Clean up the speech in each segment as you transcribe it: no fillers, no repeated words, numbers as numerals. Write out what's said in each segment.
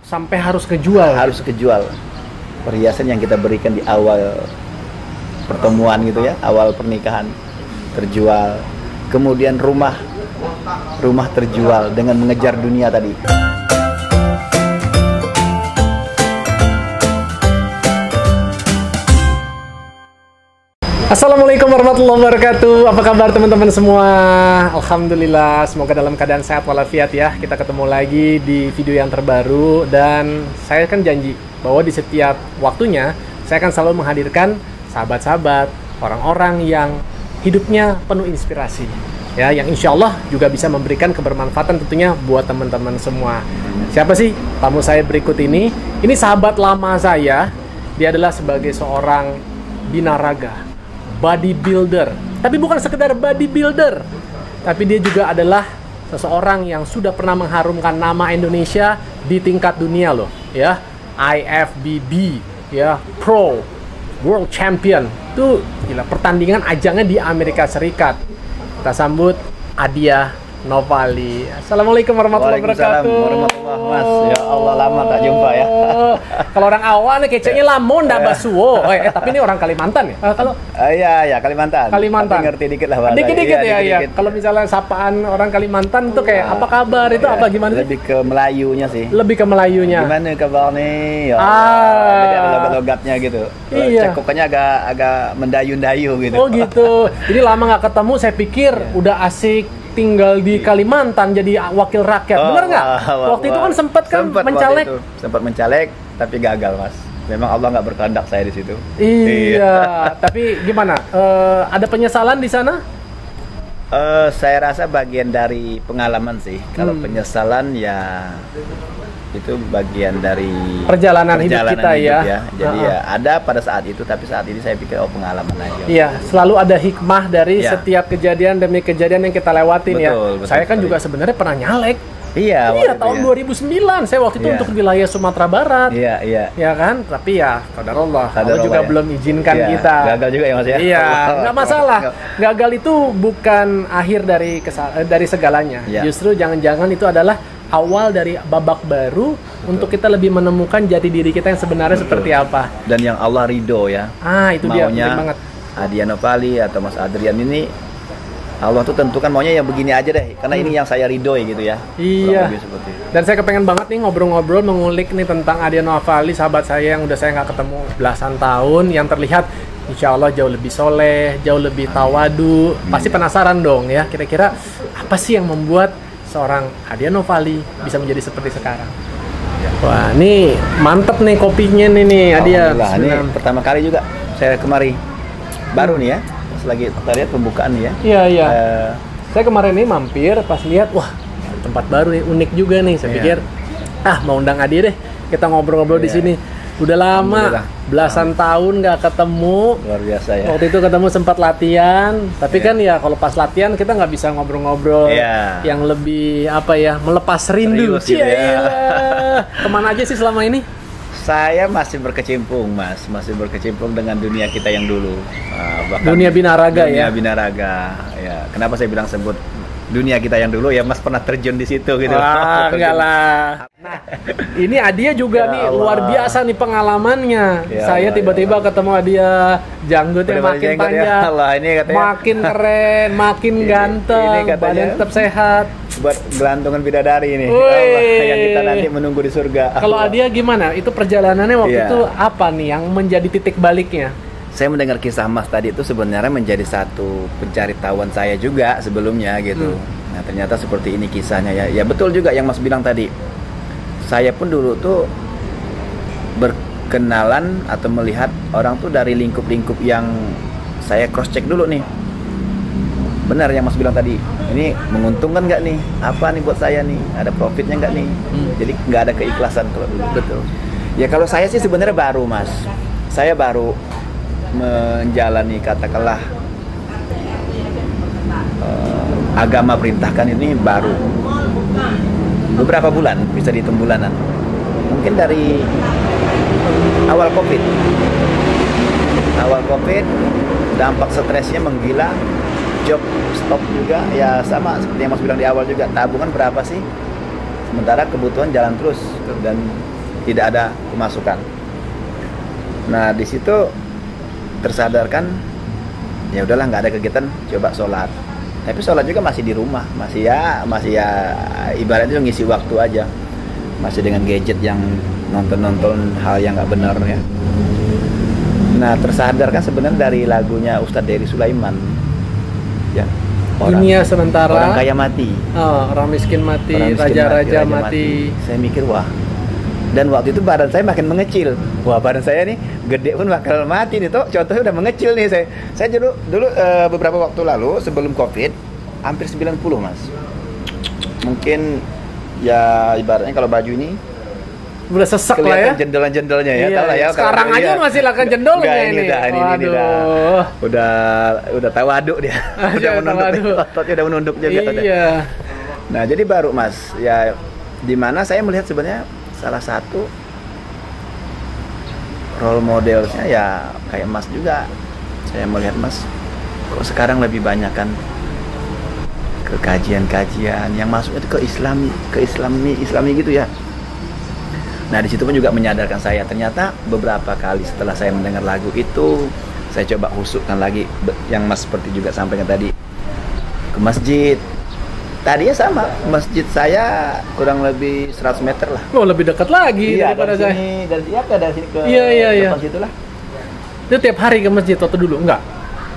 sampai harus kejual. Harus kejual. Perhiasan yang kita berikan di awal pertemuan gitu ya, awal pernikahan terjual. Kemudian rumah terjual dengan mengejar dunia tadi. Assalamualaikum warahmatullahi wabarakatuh. Apa kabar teman-teman semua? Alhamdulillah, semoga dalam keadaan sehat walafiat ya. Kita ketemu lagi di video yang terbaru. Dan saya kan janji bahwa di setiap waktunya saya akan selalu menghadirkan sahabat-sahabat, orang-orang yang hidupnya penuh inspirasi ya, yang insya Allah juga bisa memberikan kebermanfaatan tentunya buat teman-teman semua. Siapa sih tamu saya berikut ini? Ini sahabat lama saya. Dia adalah sebagai seorang binaraga, bodybuilder, tapi bukan sekedar bodybuilder, tapi dia juga adalah seseorang yang sudah pernah mengharumkan nama Indonesia di tingkat dunia loh, ya, IFBB, ya, Pro World Champion, itu gila, pertandingan ajangnya di Amerika Serikat. Kita sambut Adya Novali. Assalamualaikum warahmatullahi wabarakatuh. Warahmatullahi Mas. Ya Allah, lama tak jumpa ya. Kalau orang awal nih keceknya lamun ndak basuo. Tapi ini orang Kalimantan ya? Kalau iya, Kalimantan. Kalimantan. Tapi ngerti dikit lah bahasa. Dikit-dikit ya. Kalau misalnya sapaan orang Kalimantan tuh kayak apa kabar itu apa gimana sih? Lebih ke Melayunya sih. Lebih ke Melayunya. Gimana kabar nih? Ya, jadi ada logat-logatnya gitu. Iya. Cekoknya agak mendayu-dayu gitu. Oh gitu. Jadi lama nggak ketemu, saya pikir udah asik tinggal di Kalimantan jadi wakil rakyat. Bener nggak? Waktu itu kan sempat mencalek. Sempat mencalek, tapi gagal Mas. Memang Allah nggak berkehendak saya di situ. Iya. Tapi gimana? Ada penyesalan di sana? Saya rasa bagian dari pengalaman sih. Kalau penyesalan ya itu bagian dari perjalanan hidup kita ya. Jadi ya ada pada saat itu, tapi saat ini saya pikir pengalaman aja. Iya, selalu ada hikmah dari setiap kejadian demi kejadian yang kita lewatin. Betul, saya kan juga sebenarnya pernah nyalek. Iya, tahun 2009 saya waktu itu untuk wilayah Sumatera Barat. Iya kan? Tapi ya qadarullah, Allah juga belum izinkan kita. Gagal juga ya Mas ya. Iya, nggak masalah. Gagal itu bukan akhir dari segalanya. Justru jangan-jangan itu adalah awal dari babak baru untuk kita lebih menemukan jati diri kita yang sebenarnya seperti apa. Dan yang Allah ridho ya. Itu dia penting banget. Adya Novali atau Mas Adrian ini Allah tuh tentukan maunya yang begini aja deh, karena ini yang saya ridhoi gitu ya. Iya. Dan saya kepengen banget nih ngobrol-ngobrol mengulik nih tentang Adya Novali, sahabat saya yang udah saya nggak ketemu belasan tahun, yang terlihat insya Allah jauh lebih soleh, jauh lebih tawadu. Pasti penasaran dong ya, kira-kira apa sih yang membuat seorang Adya Novali bisa menjadi seperti sekarang? Wah, ini mantep nih kopinya nih Adya. Ini pertama kali juga saya kemari, baru nih ya. Lagi kita lihat pembukaan nih ya. Iya. Saya kemarin nih mampir pas lihat, wah tempat baru nih, unik juga nih. Saya pikir, mau undang Adi deh, kita ngobrol-ngobrol di sini. Udah lama, belasan tahun nggak ketemu. Luar biasa ya. Waktu itu ketemu sempat latihan, tapi kan ya kalau pas latihan kita nggak bisa ngobrol-ngobrol yang lebih melepas rindu. Kemana aja sih selama ini? Saya masih berkecimpung dengan dunia kita yang dulu. Dunia binaraga ya. Dunia binaraga. Ya, kenapa saya bilang sebut dunia kita yang dulu ya, Mas pernah terjun di situ gitu. Enggak lah. Nah, ini Adya juga nih luar biasa nih pengalamannya. Saya tiba-tiba ketemu Adya, janggutnya makin panjang, makin keren, makin ganteng, badan tetap sehat. Buat gelantungan bidadari ini, Allah, yang kita nanti menunggu di surga. Kalau Adya gimana? Itu perjalanannya waktu itu apa nih yang menjadi titik baliknya? Saya mendengar kisah Mas tadi itu sebenarnya menjadi satu pencari tahuan saya juga sebelumnya gitu. Nah ternyata seperti ini kisahnya ya. Ya betul juga yang Mas bilang tadi. Saya pun dulu tuh berkenalan atau melihat orang tuh dari lingkup-lingkup yang saya cross check dulu nih. Benar yang Mas bilang tadi, ini menguntungkan nggak nih? Apa nih buat saya nih? Ada profitnya nggak nih? Jadi nggak ada keikhlasan kalau dulu. Betul. Ya kalau saya sih sebenarnya baru Mas. Saya baru menjalani katakanlah agama perintahkan ini baru beberapa bulan, bisa dihitung bulanan. Mungkin dari awal COVID, dampak stresnya menggila. Job stop juga ya, sama seperti yang Mas bilang di awal juga, tabungan berapa sih, sementara kebutuhan jalan terus dan tidak ada pemasukan. Nah di situ tersadarkan, ya udahlah nggak ada kegiatan, coba sholat. Tapi sholat juga masih di rumah, masih ya ibaratnya ngisi waktu aja, masih dengan gadget yang nonton hal yang nggak benar ya. Nah tersadarkan sebenarnya dari lagunya Ustadz Dery Sulaiman, ya. Dunia sementara, orang kaya mati, orang miskin mati, raja-raja mati. Saya mikir wah, dan waktu itu badan saya makin mengecil. Wah badan saya nih gede pun bakal mati nih tuh. Contohnya udah mengecil nih saya dulu beberapa waktu lalu sebelum COVID hampir 90 mas. Mungkin ya ibaratnya kalau baju ini udah sesak lah ya, jendol-jendolnya ya, iya, tahu lah ya. Sekarang aja masih lakukan jendolnya ini. Udah tawaduk dia. Udah menunduk, ototnya udah menunduk juga. Iya. Nah jadi baru mas, ya dimana saya melihat sebenarnya salah satu role modelnya ya kayak mas juga. Saya melihat mas, kok sekarang lebih banyak kan ke kajian-kajian yang masuknya itu ke islami gitu ya. Nah di situ pun juga menyadarkan saya, ternyata beberapa kali setelah saya mendengar lagu itu, saya coba husukkan lagi yang mas seperti juga sampaikan tadi, ke masjid. Tadinya sama, masjid saya kurang lebih 100 meter lah. Oh lebih dekat lagi daripada saya. Dari sini ke depan situ lah. Itu tiap hari ke masjid waktu dulu? Enggak?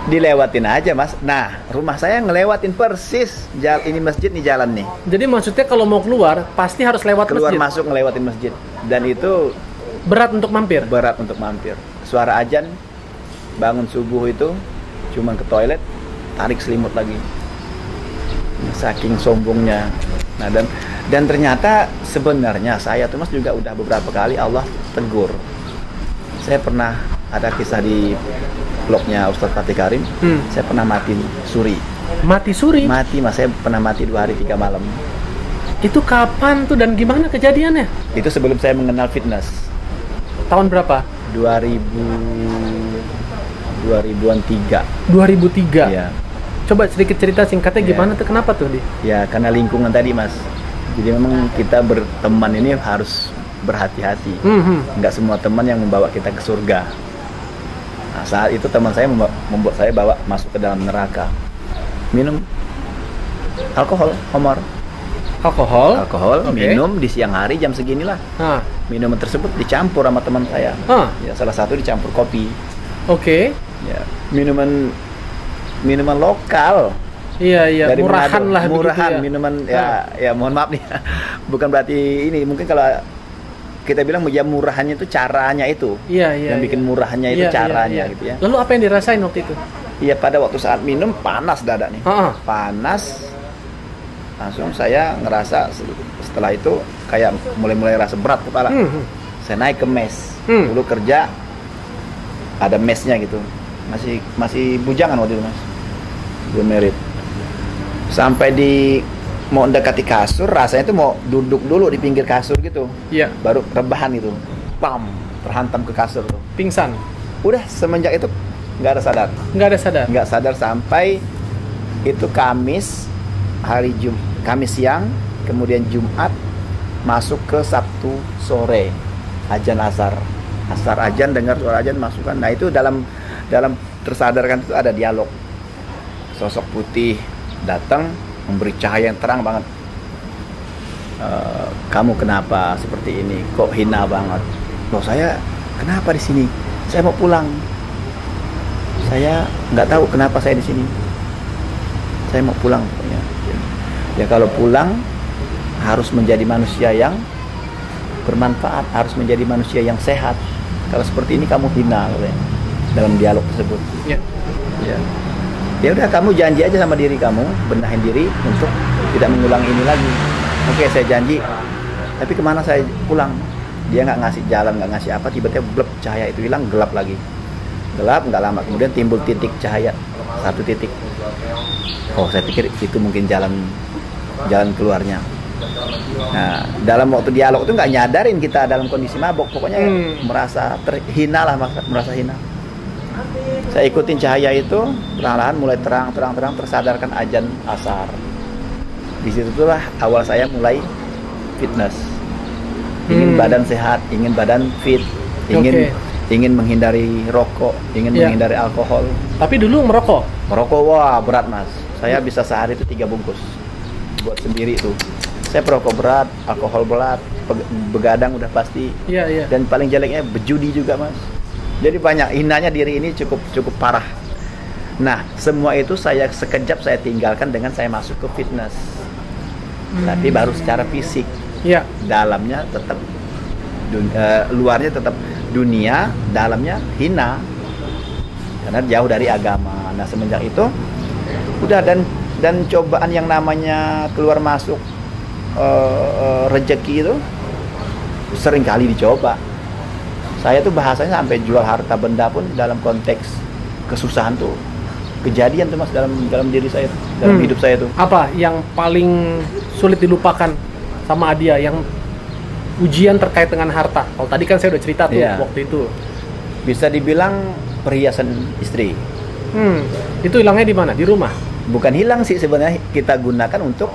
Dilewatin aja mas. Nah rumah saya ngelewatin persis ini masjid nih, jalan nih. Jadi maksudnya kalau mau keluar pasti harus lewat keluar masjid? Masuk ngelewatin masjid. Dan itu berat untuk mampir? Berat untuk mampir. Suara azan, bangun subuh itu cuman ke toilet, tarik selimut lagi. Saking sombongnya. Nah dan ternyata sebenarnya saya tuh mas juga udah beberapa kali Allah tegur. Saya pernah ada kisah di blognya Ustadz Fatih Karim, saya pernah mati suri. Mati suri? Mati mas, saya pernah mati 2 hari 3 malam. Itu kapan tuh dan gimana kejadiannya? Itu sebelum saya mengenal fitness. Tahun berapa? 2000-an 3. 2003? Iya. Coba sedikit cerita singkatnya gimana tuh, kenapa tuh? Ya karena lingkungan tadi mas. Jadi memang kita berteman ini harus berhati-hati. Nggak semua teman yang membawa kita ke surga. Nah, saat itu teman saya membuat saya masuk ke dalam neraka. Minum alkohol, homor. Alkohol, okay. Minum di siang hari jam seginilah. Minuman tersebut dicampur sama teman saya. Ya, salah satu dicampur kopi. Oke. Ya, minuman lokal. Iya, dari murahan Manado. Lah murahan, ya. Minuman ya mohon maaf nih. Bukan berarti ini, mungkin kalau kita bilang ya murahannya itu caranya itu. Iya. Yang bikin murahannya itu caranya gitu ya. Lalu apa yang dirasain waktu itu? Iya, pada waktu saat minum panas dada nih. Panas. Langsung saya ngerasa setelah itu kayak mulai rasa berat kepala. Saya naik ke mes. Dulu kerja ada mesnya gitu. Masih bujangan waktu itu mas. Belum merit. Sampai mau mendekati kasur, rasanya tuh mau duduk dulu di pinggir kasur gitu. Iya. Baru rebahan itu. Pam, terhantam ke kasur tuh. Pingsan. Udah semenjak itu nggak ada sadar. Nggak sadar sampai itu Kamis siang, kemudian Jumat, masuk ke Sabtu sore, azan asar azan, dengar suara azan masukkan. Nah itu dalam tersadarkan itu ada dialog. Sosok putih datang memberi cahaya yang terang banget. Kamu kenapa seperti ini? Kok hina banget? Loh saya kenapa di sini? Saya mau pulang. Saya nggak tahu kenapa saya di sini. Saya mau pulang pokoknya. Ya kalau pulang harus menjadi manusia yang bermanfaat, harus menjadi manusia yang sehat. Kalau seperti ini kamu hina dalam dialog tersebut. Ya. Ya udah, kamu janji aja sama diri kamu, benahin diri untuk tidak mengulang ini lagi. Oke, saya janji. Tapi kemana saya pulang? Dia nggak ngasih jalan, nggak ngasih apa. Tiba-tiba blep, cahaya itu hilang, gelap lagi. Gelap, nggak lama kemudian timbul titik cahaya, 1 titik. Oh, saya pikir itu mungkin jalan keluarnya. Nah, dalam waktu dialog itu nggak nyadarin kita dalam kondisi mabok. Pokoknya merasa terhina lah, merasa hina. Saya ikutin cahaya itu, perlahan-lahan mulai terang, tersadarkan azan asar. Di situ itulah awal saya mulai fitness. Ingin badan sehat, ingin badan fit, ingin menghindari rokok, ingin menghindari alkohol. Tapi dulu merokok? Merokok, wah berat mas. Saya bisa sehari itu 3 bungkus buat sendiri tuh. Saya perokok berat, alkohol berat, begadang udah pasti. Dan paling jeleknya berjudi juga mas. Jadi banyak hinanya diri ini cukup parah. Nah, semua itu sekejap saya tinggalkan dengan saya masuk ke fitness. Tapi baru secara fisik. Dalamnya tetap luarnya tetap dunia, dalamnya hina. Karena jauh dari agama. Nah, semenjak itu udah dan cobaan yang namanya keluar masuk rezeki itu sering kali dicoba. Saya tuh bahasanya sampai jual harta benda pun dalam konteks kesusahan tuh kejadian tuh mas dalam diri saya, dalam hidup saya tuh. Apa yang paling sulit dilupakan sama Adia, yang ujian terkait dengan harta? Kalau tadi kan saya udah cerita tuh waktu itu. Bisa dibilang perhiasan istri. Itu hilangnya di mana? Di rumah? Bukan hilang sih sebenarnya, kita gunakan untuk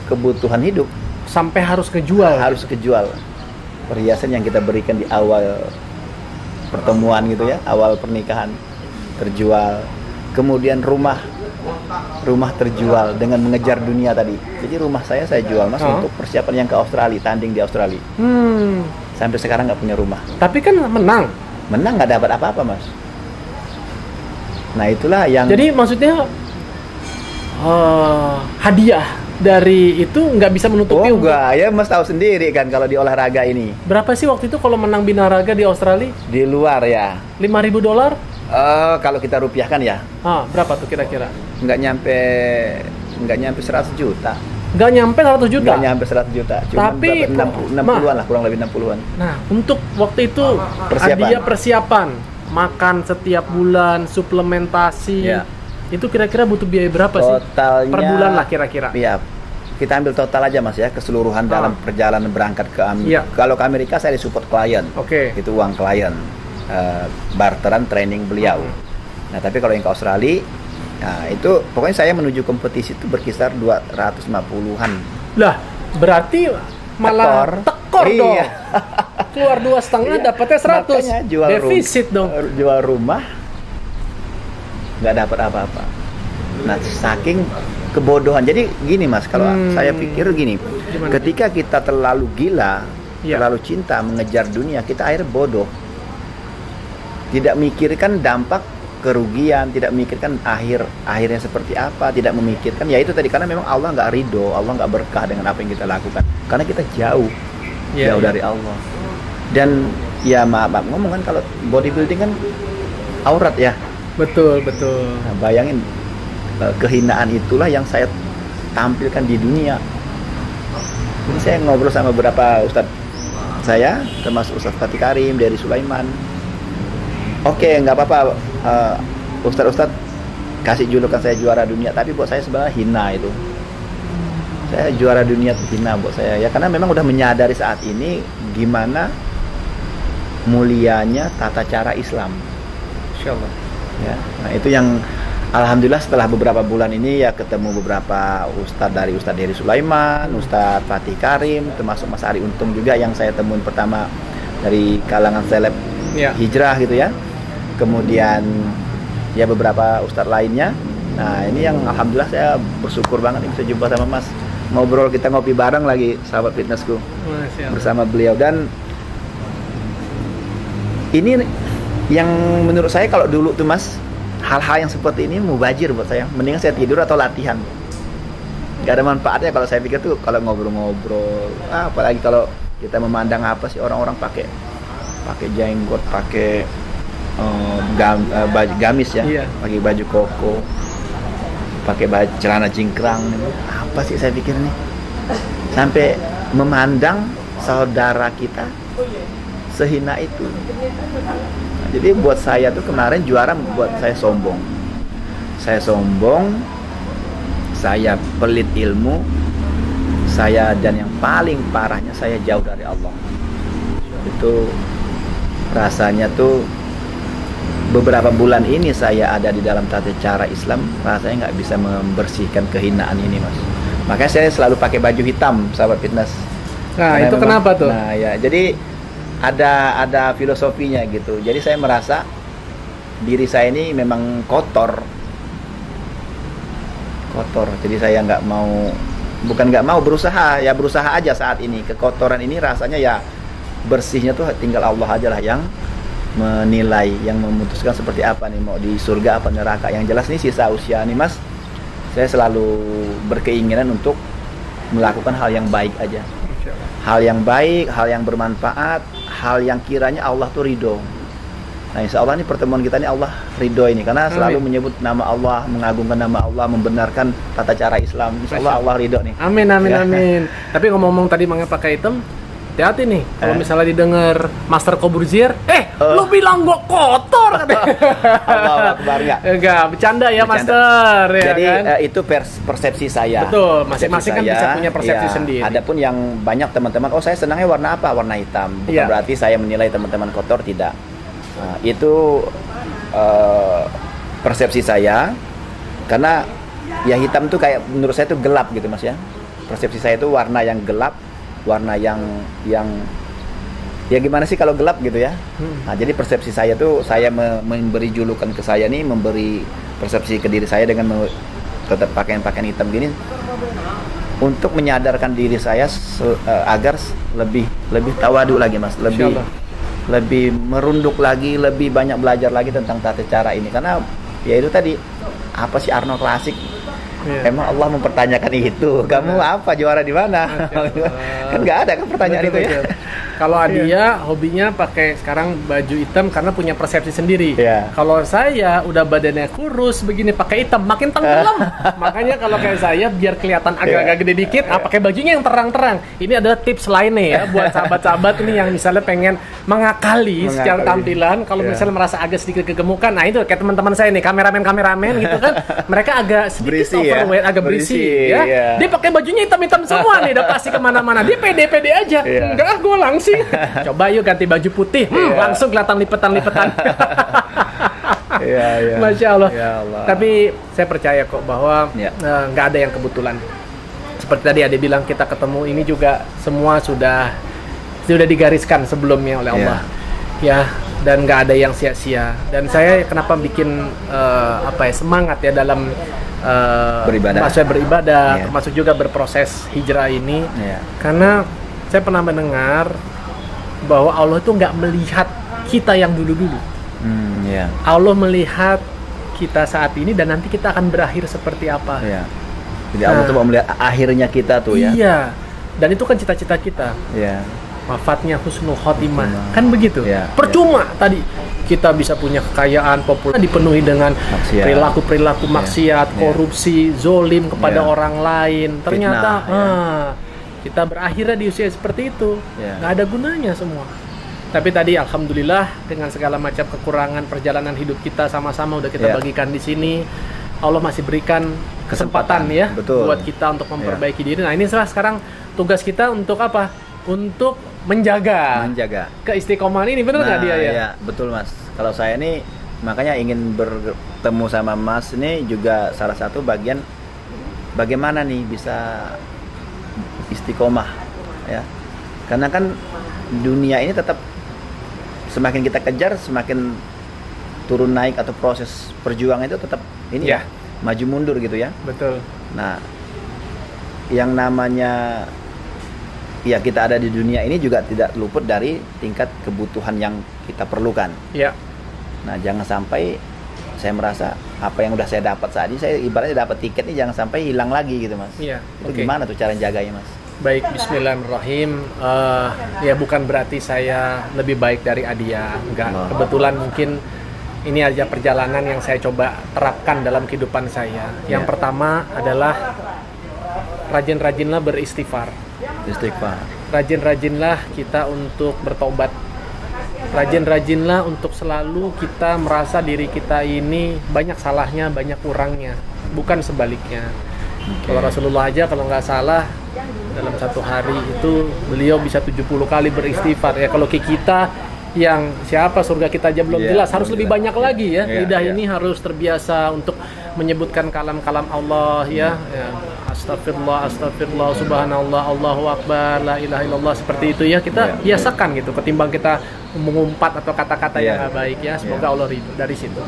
kebutuhan hidup. Sampai harus kejual? Harus kejual. Perhiasan yang kita berikan di awal pertemuan gitu ya, awal pernikahan terjual. Kemudian rumah terjual dengan mengejar dunia tadi. Jadi rumah saya jual mas untuk persiapan yang ke Australia, tanding di Australia. Sampai sekarang nggak punya rumah. Tapi kan menang nggak dapat apa-apa mas. Nah itulah yang. Jadi maksudnya hadiah dari itu nggak bisa menutupi. Enggak, ya mas tahu sendiri kan kalau di olahraga ini. Berapa sih waktu itu kalau menang binaraga di Australia? Di luar ya. $5.000? Kalau kita rupiahkan ya. Berapa tuh kira-kira? Nggak nyampe 100 juta. Nggak nyampe 100 juta? Nggak nyampe 100 juta. Cuma tapi 60-an lah, kurang lebih 60-an. Nah, untuk waktu itu Adia persiapan, makan setiap bulan, suplementasi, itu kira-kira butuh biaya berapa sih? Totalnya per bulan lah kira-kira. Iya. Kita ambil total aja mas ya, keseluruhan dalam perjalanan berangkat ke Amerika. Kalau ke Amerika saya disupport klien. Itu uang klien. Barteran training beliau. Nah tapi kalau yang ke Australia, nah itu pokoknya saya menuju kompetisi itu berkisar 250-an. Lah berarti malah tekor dong. Keluar 2,5 dapatnya 100. Defisit dong. Jual rumah nggak dapat apa-apa. Nah saking kebodohan. Jadi gini mas, kalau saya pikir gini, ketika kita terlalu gila, terlalu cinta mengejar dunia, kita akhirnya bodoh. Tidak memikirkan dampak kerugian, tidak memikirkan akhirnya seperti apa, tidak memikirkan ya itu tadi, karena memang Allah nggak ridho, Allah nggak berkah dengan apa yang kita lakukan, karena kita jauh dari Allah. Dan ya maaf ngomong kan, kalau bodybuilding kan aurat ya. Betul. Nah, bayangin kehinaan itulah yang saya tampilkan di dunia. Ini saya ngobrol sama beberapa ustadz saya, termasuk Ustadz Fatih Karim dari Sulaiman. Oke, nggak apa-apa, ustadz kasih julukan saya juara dunia, tapi buat saya sebenarnya hina itu. Saya juara dunia itu hina buat saya ya, karena memang udah menyadari saat ini gimana mulianya tata cara Islam. Insyaallah. Ya, nah itu yang alhamdulillah setelah beberapa bulan ini ya ketemu beberapa ustadz dari Sulaiman, Ustadz Fatih Karim, termasuk Mas Ari Untung juga yang saya temuin pertama dari kalangan seleb hijrah gitu ya. Kemudian ya beberapa ustadz lainnya. Nah ini yang alhamdulillah saya bersyukur banget bisa jumpa sama Mas, ngobrol, kita ngopi bareng lagi sahabat fitnessku bersama beliau. Dan ini yang menurut saya kalau dulu tuh Mas, hal-hal yang seperti ini mubazir buat saya, mendingan saya tidur atau latihan, nggak ada manfaatnya kalau saya pikir tuh kalau ngobrol-ngobrol. Apalagi kalau kita memandang apa sih orang-orang pakai jenggot, pakai baju gamis ya, pakai baju koko, pakai baju celana cingkrang, apa sih saya pikir nih, sampai memandang saudara kita sehina itu. Nah, jadi buat saya tuh kemarin juara buat saya sombong, saya pelit ilmu, dan yang paling parahnya saya jauh dari Allah. Itu rasanya tuh beberapa bulan ini saya ada di dalam tata cara Islam, rasanya nggak bisa membersihkan kehinaan ini Mas. Makanya saya selalu pakai baju hitam sahabat fitness. Nah, Karena itu kenapa tuh? Nah, ya, jadi ada filosofinya gitu. Jadi saya merasa diri saya ini memang kotor. Jadi saya bukan nggak mau berusaha aja saat ini. Kekotoran ini rasanya ya bersihnya tuh tinggal Allah aja lah yang menilai, yang memutuskan seperti apa nih, mau di surga apa neraka. Yang jelas nih sisa usia nih Mas, saya selalu berkeinginan untuk melakukan hal yang baik aja. Hal yang baik, hal yang bermanfaat, hal yang kiranya Allah tuh ridho. Nah, insya Allah nih pertemuan kita ini Allah ridho ini, karena selalu menyebut nama Allah, mengagungkan nama Allah, membenarkan tata cara Islam. Insya Allah Allah ridho nih. Amin, amin, amin. Tapi ngomong-ngomong tadi mengenai pakai hitam, hati-hati nih kalau misalnya didengar Master Corbusier, lu bilang gua kotor katanya. Allah Akbar, enggak, bercanda ya Master. Ya, jadi kan? Itu persepsi saya. Betul, masing-masing kan bisa punya persepsi sendiri. Adapun yang banyak teman-teman, saya senangnya warna apa? Warna hitam. Bukan berarti saya menilai teman-teman kotor, tidak. Nah, itu persepsi saya, karena ya hitam tuh kayak menurut saya tuh gelap gitu Mas ya. Persepsi saya itu warna yang gelap, warna yang ya gimana sih kalau gelap gitu ya. Nah, jadi persepsi saya tuh, saya memberi julukan ke saya nih, memberi persepsi ke diri saya dengan tetap pakaian hitam gini untuk menyadarkan diri saya agar lebih tawadu lagi Mas, lebih merunduk lagi, lebih banyak belajar lagi tentang tata cara ini. Karena ya itu tadi, apa sih Arnold Classic? Emang Allah mempertanyakan itu, kamu apa, juara di mana? Kan nggak ada kan pertanyaan itu ya. Kalau Adia hobinya pakai sekarang baju hitam karena punya persepsi sendiri. Kalau saya udah badannya kurus begini pakai hitam makin tenggelam. Makanya kalau kayak saya biar kelihatan agak-agak gede dikit, pakai bajunya yang terang-terang. Ini adalah tips lainnya ya buat sahabat-sahabat ini yang misalnya pengen mengakali secara tampilan. Kalau misalnya merasa agak sedikit kegemukan, nah itu kayak teman-teman saya nih, kameramen gitu kan, mereka agak sedikit overweight, agak berisi ya. Dia pakai bajunya hitam-hitam semua nih, udah pasti kemana-mana. Dia pede-pede aja. Enggak, gue langsung. Coba yuk ganti baju putih, langsung kelihatan lipetan-lipetan. Masya Allah. Tapi saya percaya kok bahwa nggak ada yang kebetulan. Seperti tadi Ade bilang, kita ketemu ini juga semua sudah digariskan sebelumnya oleh Allah. Dan nggak ada yang sia-sia. Dan saya kenapa bikin semangat ya dalam beribadah, termasuk juga berproses hijrah ini, karena saya pernah mendengar bahwa Allah itu nggak melihat kita yang dulu-dulu. Allah melihat kita saat ini dan nanti kita akan berakhir seperti apa. Jadi Allah tuh mau melihat akhirnya kita tuh ya. Iya. Dan itu kan cita-cita kita. Wafatnya husnul khotimah. Kan begitu. Percuma tadi kita bisa punya kekayaan, populer dipenuhi dengan perilaku-perilaku maksiat, korupsi, zolim kepada orang lain. Ternyata kita berakhirnya di usia seperti itu, nggak ada gunanya semua. Tapi tadi alhamdulillah dengan segala macam kekurangan perjalanan hidup kita sama-sama udah kita bagikan di sini, Allah masih berikan kesempatan ya buat kita untuk memperbaiki diri. Nah ini sekarang tugas kita untuk apa? Untuk menjaga keistiqomahan ini, benar nggak dia ya? Iya, betul Mas. Kalau saya nih makanya ingin bertemu sama Mas ini juga salah satu bagian bagaimana nih bisa istiqomah ya, karena kan dunia ini tetap semakin kita kejar semakin turun naik, atau proses perjuangan itu tetap ini maju mundur gitu ya. Betul. Nah, yang namanya kita ada di dunia ini juga tidak luput dari tingkat kebutuhan yang kita perlukan. Nah, jangan sampai saya merasa apa yang udah saya dapat saat ini, saya ibaratnya dapat tiket nih, jangan sampai hilang lagi gitu Mas. Itu gimana tuh cara jaganya Mas? Baik, bismillahirrahmanirrahim. Bukan berarti saya lebih baik dari Adia, enggak. Kebetulan mungkin ini aja perjalanan yang saya coba terapkan dalam kehidupan saya. Yang pertama adalah rajin-rajinlah beristighfar. Rajin-rajinlah kita untuk bertobat. Rajin-rajinlah untuk selalu kita merasa diri kita ini banyak salahnya, banyak kurangnya, bukan sebaliknya. Kalau Rasulullah aja kalau nggak salah dalam satu hari itu beliau bisa 70 kali beristighfar ya. Kalau kita yang siapa surga kita aja belum jelas, harus lebih banyak lagi ya. Lidah ini harus terbiasa untuk menyebutkan kalam-kalam Allah ya. astagfirullah, astagfirullah, subhanallah, Allahu akbar, la ilaha illallah, seperti itu ya. Kita biasakan gitu ketimbang kita mengumpat atau kata-kata yang nggak baik ya. Semoga Allah ridho dari situ.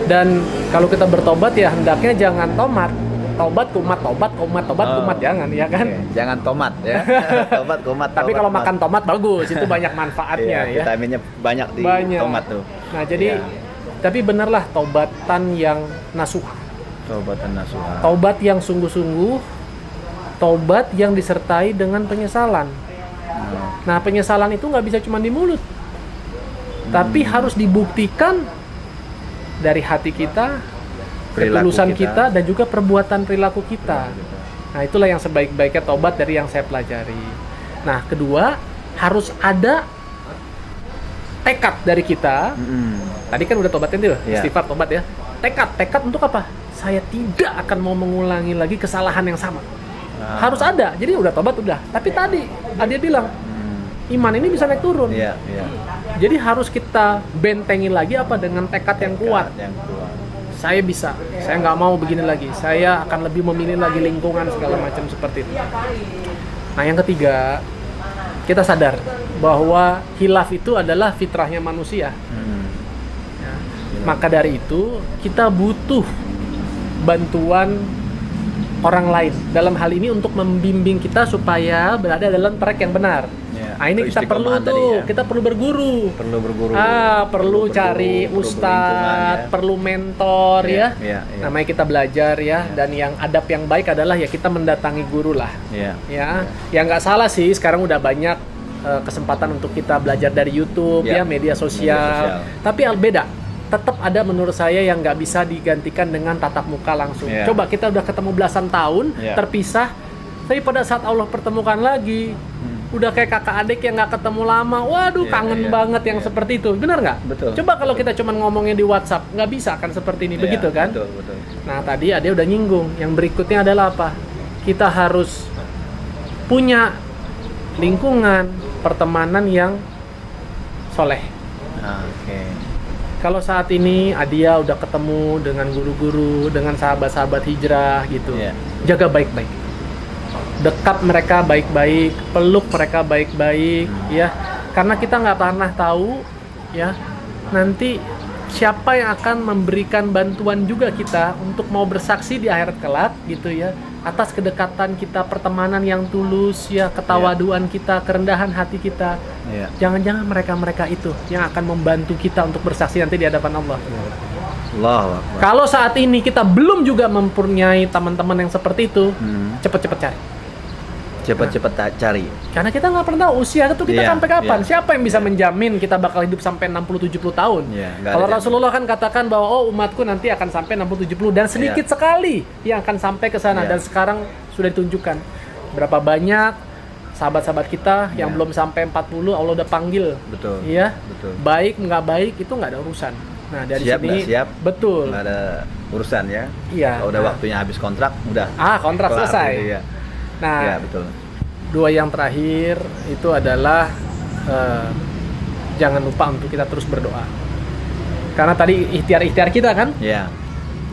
Dan kalau kita bertobat ya hendaknya jangan tomat. Tobat kumat jangan ya kan. Jangan tomat ya. Tobat kumat. Tapi kalau makan tomat bagus, itu banyak manfaatnya ya. Vitaminnya banyak di tomat tuh. Nah, jadi tapi benarlah taubatan yang nasuha. Taubatan nasuha. Taubat yang sungguh-sungguh, taubat yang disertai dengan penyesalan. Nah, penyesalan itu nggak bisa cuma di mulut, tapi harus dibuktikan dari hati kita, ketulusan kita, dan juga perbuatan perilaku kita. Nah, itulah yang sebaik-baiknya taubat dari yang saya pelajari. Nah, kedua, harus ada tekad dari kita. Tadi kan udah tobatin tuh, istighfar, tobat ya. Tekad untuk apa? Saya tidak akan mau mengulangi lagi kesalahan yang sama. Harus ada. Jadi udah tobat udah. Tapi tadi dia bilang iman ini bisa naik turun. Jadi harus kita bentengin lagi apa dengan tekad yang kuat. Saya bisa, saya nggak mau begini lagi, saya akan lebih memilih lagi lingkungan segala macam seperti itu. Nah, yang ketiga, kita sadar bahwa khilaf itu adalah fitrahnya manusia. Ya. Maka dari itu kita butuh bantuan orang lain dalam hal ini untuk membimbing kita supaya berada dalam track yang benar. Nah, ini kita perlu tuh, kita perlu berguru. Perlu cari ustadz, perlu mentor ya. Namanya kita belajar ya. Dan yang adab yang baik adalah ya kita mendatangi guru lah. Ya nggak salah sih, sekarang udah banyak kesempatan untuk kita belajar dari YouTube ya, media sosial. Tapi beda. Tetap ada menurut saya yang nggak bisa digantikan dengan tatap muka langsung. Coba kita udah ketemu belasan tahun, terpisah, tapi pada saat Allah pertemukan lagi, udah kayak kakak adik yang nggak ketemu lama, waduh kangen banget yang seperti itu, benar nggak? Betul. Coba kalau kita cuma ngomongnya di WhatsApp, nggak bisa kan seperti ini, begitu kan? Betul. Nah, tadi Ade udah nyinggung, yang berikutnya adalah apa? Kita harus punya lingkungan pertemanan yang soleh. Kalau saat ini Adia udah ketemu dengan guru-guru, dengan sahabat-sahabat hijrah gitu, jaga baik-baik. Dekat mereka baik-baik, peluk mereka baik-baik, ya. Karena kita nggak pernah tahu, ya, nanti siapa yang akan memberikan bantuan juga kita untuk mau bersaksi di akhirat kelak, gitu ya, atas kedekatan kita, pertemanan yang tulus, ya, ketawaduan kita, kerendahan hati kita. Jangan-jangan mereka itu yang akan membantu kita untuk bersaksi nanti di hadapan Allah. Kalau saat ini kita belum juga mempunyai teman-teman yang seperti itu, cepet-cepet cari. Cari. Karena kita nggak pernah tahu usia itu kita sampai kapan. Siapa yang bisa menjamin kita bakal hidup sampai 60-70 tahun? Kalau Rasulullah kan katakan bahwa umatku nanti akan sampai 60-70 dan sedikit sekali yang akan sampai ke sana. Dan sekarang sudah ditunjukkan berapa banyak sahabat-sahabat kita yang belum sampai 40 Allah udah panggil. Betul. Baik nggak baik itu nggak ada urusan. Nah, dari sini betul. Nggak ada urusan ya. Kalau udah waktunya habis kontrak, udah. Kontrak selesai. Nah, betul. Dua yang terakhir itu adalah jangan lupa untuk kita terus berdoa. Karena tadi ikhtiar kita kan?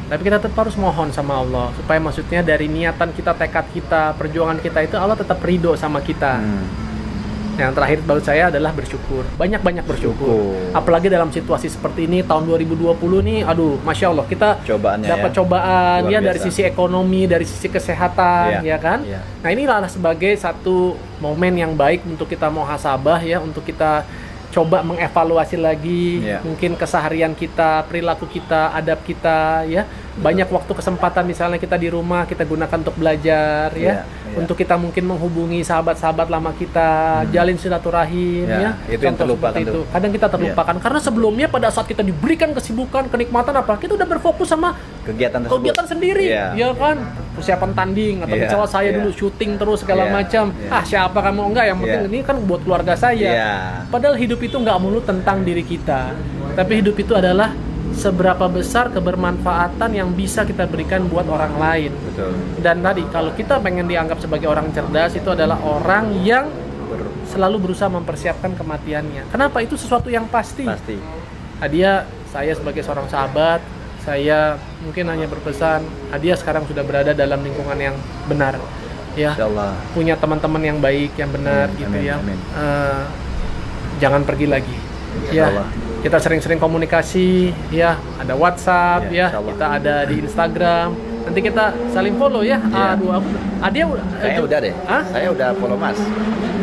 Tapi kita tetap harus mohon sama Allah supaya maksudnya dari niatan kita, tekad kita, perjuangan kita itu Allah tetap ridho sama kita. Yang terakhir menurut saya adalah bersyukur. Banyak-banyak bersyukur. Apalagi dalam situasi seperti ini tahun 2020 nih, aduh, masya Allah kita dapat cobaan ya dari sisi ekonomi, dari sisi kesehatan, ya kan? Nah, inilah sebagai satu momen yang baik untuk kita muhasabah ya, untuk kita coba mengevaluasi lagi mungkin keseharian kita, perilaku kita, adab kita ya. Banyak waktu kesempatan misalnya kita di rumah kita gunakan untuk belajar ya. Untuk kita mungkin menghubungi sahabat-sahabat lama kita, jalin silaturahim ya. Itu yang terlupakan itu. Kadang kita terlupakan karena sebelumnya pada saat kita diberikan kesibukan, kenikmatan apa, kita udah berfokus sama kegiatan sendiri ya kan. Persiapan tanding atau misalnya saya dulu syuting terus segala macam. Siapa kamu enggak, yang penting ini kan buat keluarga saya. Padahal hidup itu enggak melulu tentang diri kita. Tapi hidup itu adalah seberapa besar kebermanfaatan yang bisa kita berikan buat orang lain. Dan tadi kalau kita pengen dianggap sebagai orang cerdas, itu adalah orang yang selalu berusaha mempersiapkan kematiannya. Kenapa? Itu sesuatu yang pasti. Saya sebagai seorang sahabat Saya mungkin hanya berpesan, Adia sekarang sudah berada dalam lingkungan yang benar, ya. Insyaallah. Punya teman-teman yang baik, yang benar, gitu amin, ya. amin. Jangan pergi lagi, ya. Insyaallah. Kita sering-sering komunikasi, ya. Ada WhatsApp, ya. Insyaallah. Kita ada di Instagram. Nanti kita saling follow ya. Iya. Aduh, Adia Kayaknya udah deh. Hah? Saya udah follow Mas.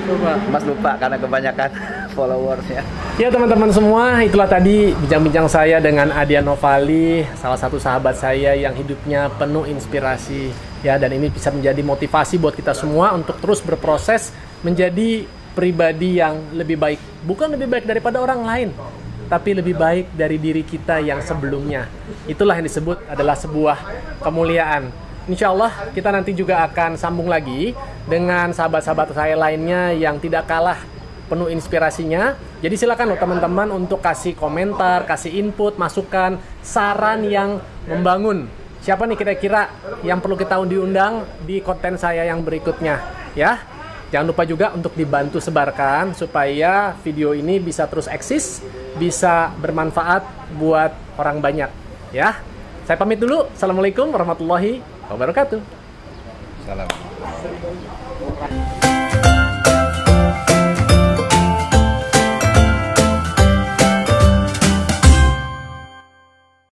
Coba. Mas lupa karena kebanyakan followersnya. Ya teman-teman semua, itulah tadi bincang-bincang saya dengan Adia Novali, salah satu sahabat saya yang hidupnya penuh inspirasi. Ya, dan ini bisa menjadi motivasi buat kita semua untuk terus berproses menjadi pribadi yang lebih baik. Bukan lebih baik daripada orang lain, tapi lebih baik dari diri kita yang sebelumnya. Itulah yang disebut adalah sebuah kemuliaan. Insya Allah kita nanti juga akan sambung lagi dengan sahabat-sahabat saya lainnya yang tidak kalah penuh inspirasinya. Jadi silakan loh teman-teman untuk kasih komentar, kasih input, masukan, saran yang membangun. Siapa nih kira-kira yang perlu kita diundang di konten saya yang berikutnya, ya? Jangan lupa juga untuk dibantu sebarkan supaya video ini bisa terus eksis, bisa bermanfaat buat orang banyak, ya. Saya pamit dulu. Assalamualaikum warahmatullahi wabarakatuh. Salam.